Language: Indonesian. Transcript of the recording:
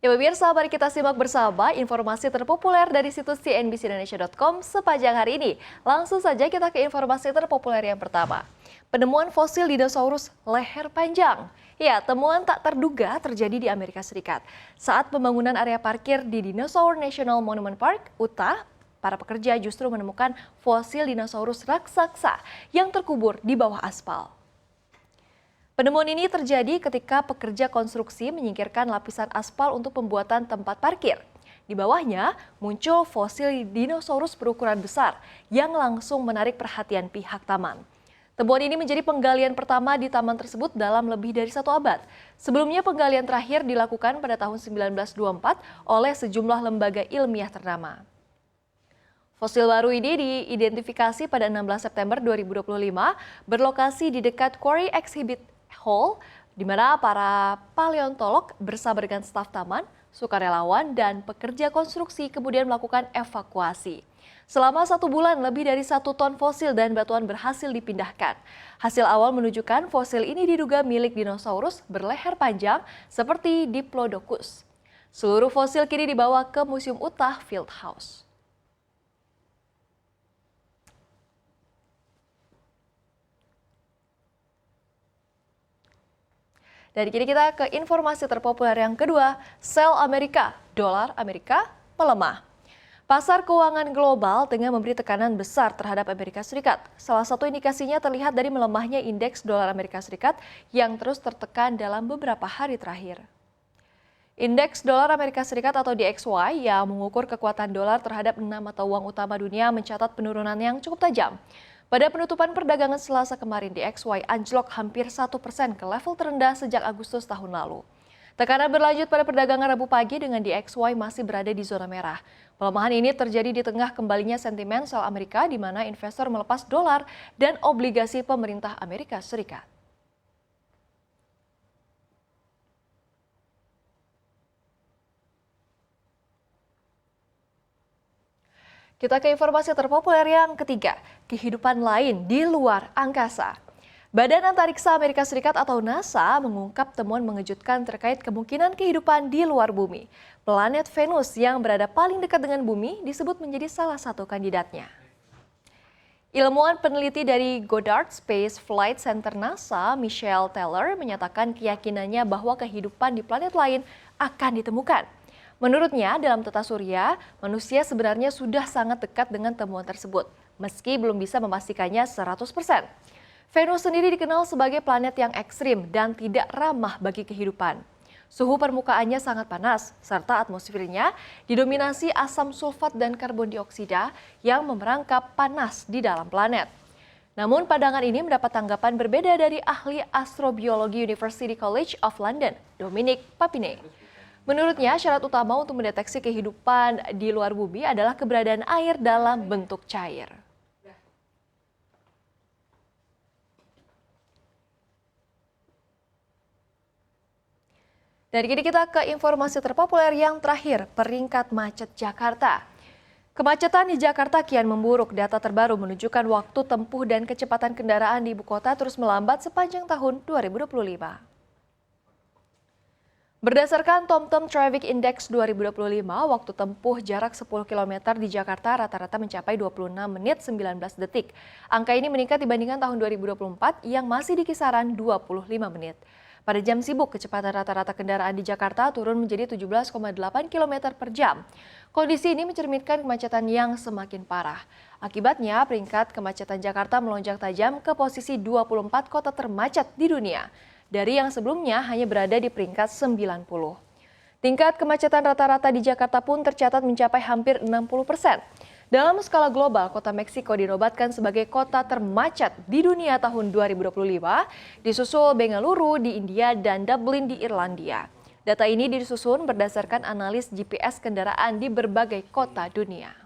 Ya pemirsa, mari kita simak bersama informasi terpopuler dari situs cnbcindonesia.com sepanjang hari ini. Langsung saja kita ke informasi terpopuler yang pertama. Penemuan fosil dinosaurus leher panjang. Ya, temuan tak terduga terjadi di Amerika Serikat. Saat pembangunan area parkir di Dinosaur National Monument Park, Utah, para pekerja justru menemukan fosil dinosaurus raksasa yang terkubur di bawah aspal. Penemuan ini terjadi ketika pekerja konstruksi menyingkirkan lapisan aspal untuk pembuatan tempat parkir. Di bawahnya muncul fosil dinosaurus berukuran besar yang langsung menarik perhatian pihak taman. Temuan ini menjadi penggalian pertama di taman tersebut dalam lebih dari 1 abad. Sebelumnya penggalian terakhir dilakukan pada tahun 1924 oleh sejumlah lembaga ilmiah ternama. Fosil baru ini diidentifikasi pada 16 September 2025 berlokasi di dekat Quarry Exhibit Hall, di mana para paleontolog bersama dengan staf taman, sukarelawan, dan pekerja konstruksi kemudian melakukan evakuasi. Selama 1 bulan, lebih dari 1 ton fosil dan batuan berhasil dipindahkan. Hasil awal menunjukkan fosil ini diduga milik dinosaurus berleher panjang seperti Diplodocus. Seluruh fosil kini dibawa ke Museum Utah Fieldhouse. Dan kini kita ke informasi terpopuler yang kedua, sell Amerika, dolar Amerika melemah. Pasar keuangan global tengah memberi tekanan besar terhadap Amerika Serikat. Salah satu indikasinya terlihat dari melemahnya indeks dolar Amerika Serikat yang terus tertekan dalam beberapa hari terakhir. Indeks dolar Amerika Serikat atau DXY yang mengukur kekuatan dolar terhadap 6 mata uang utama dunia mencatat penurunan yang cukup tajam. Pada penutupan perdagangan Selasa kemarin, DXY anjlok hampir 1% ke level terendah sejak Agustus tahun lalu. Tekanan berlanjut pada perdagangan Rabu pagi dengan DXY masih berada di zona merah. Pelemahan ini terjadi di tengah kembalinya sentimen sell Amerika di mana investor melepas dolar dan obligasi pemerintah Amerika Serikat. Kita ke informasi terpopuler yang ketiga, kehidupan lain di luar angkasa. Badan Antariksa Amerika Serikat atau NASA mengungkap temuan mengejutkan terkait kemungkinan kehidupan di luar bumi. Planet Venus yang berada paling dekat dengan bumi disebut menjadi salah satu kandidatnya. Ilmuwan peneliti dari Goddard Space Flight Center NASA, Michelle Taylor, menyatakan keyakinannya bahwa kehidupan di planet lain akan ditemukan. Menurutnya, dalam tata surya, manusia sebenarnya sudah sangat dekat dengan temuan tersebut, meski belum bisa memastikannya 100%. Venus sendiri dikenal sebagai planet yang ekstrim dan tidak ramah bagi kehidupan. Suhu permukaannya sangat panas, serta atmosfernya didominasi asam sulfat dan karbon dioksida yang memerangkap panas di dalam planet. Namun pandangan ini mendapat tanggapan berbeda dari ahli astrobiologi University College of London, Dominic Papinet. Menurutnya, syarat utama untuk mendeteksi kehidupan di luar bumi adalah keberadaan air dalam bentuk cair. Dan kini kita ke informasi terpopuler yang terakhir, peringkat macet Jakarta. Kemacetan di Jakarta kian memburuk. Data terbaru menunjukkan waktu tempuh dan kecepatan kendaraan di ibu kota terus melambat sepanjang tahun 2025. Berdasarkan TomTom Traffic Index 2025, waktu tempuh jarak 10 km di Jakarta rata-rata mencapai 26 menit 19 detik. Angka ini meningkat dibandingkan tahun 2024 yang masih di kisaran 25 menit. Pada jam sibuk, kecepatan rata-rata kendaraan di Jakarta turun menjadi 17,8 km per jam. Kondisi ini mencerminkan kemacetan yang semakin parah. Akibatnya, peringkat kemacetan Jakarta melonjak tajam ke posisi 24 kota termacet di dunia, dari yang sebelumnya hanya berada di peringkat 90. Tingkat kemacetan rata-rata di Jakarta pun tercatat mencapai hampir 60%. Dalam skala global, kota Meksiko dinobatkan sebagai kota termacet di dunia tahun 2025, disusul Bengaluru di India dan Dublin di Irlandia. Data ini disusun berdasarkan analis GPS kendaraan di berbagai kota dunia.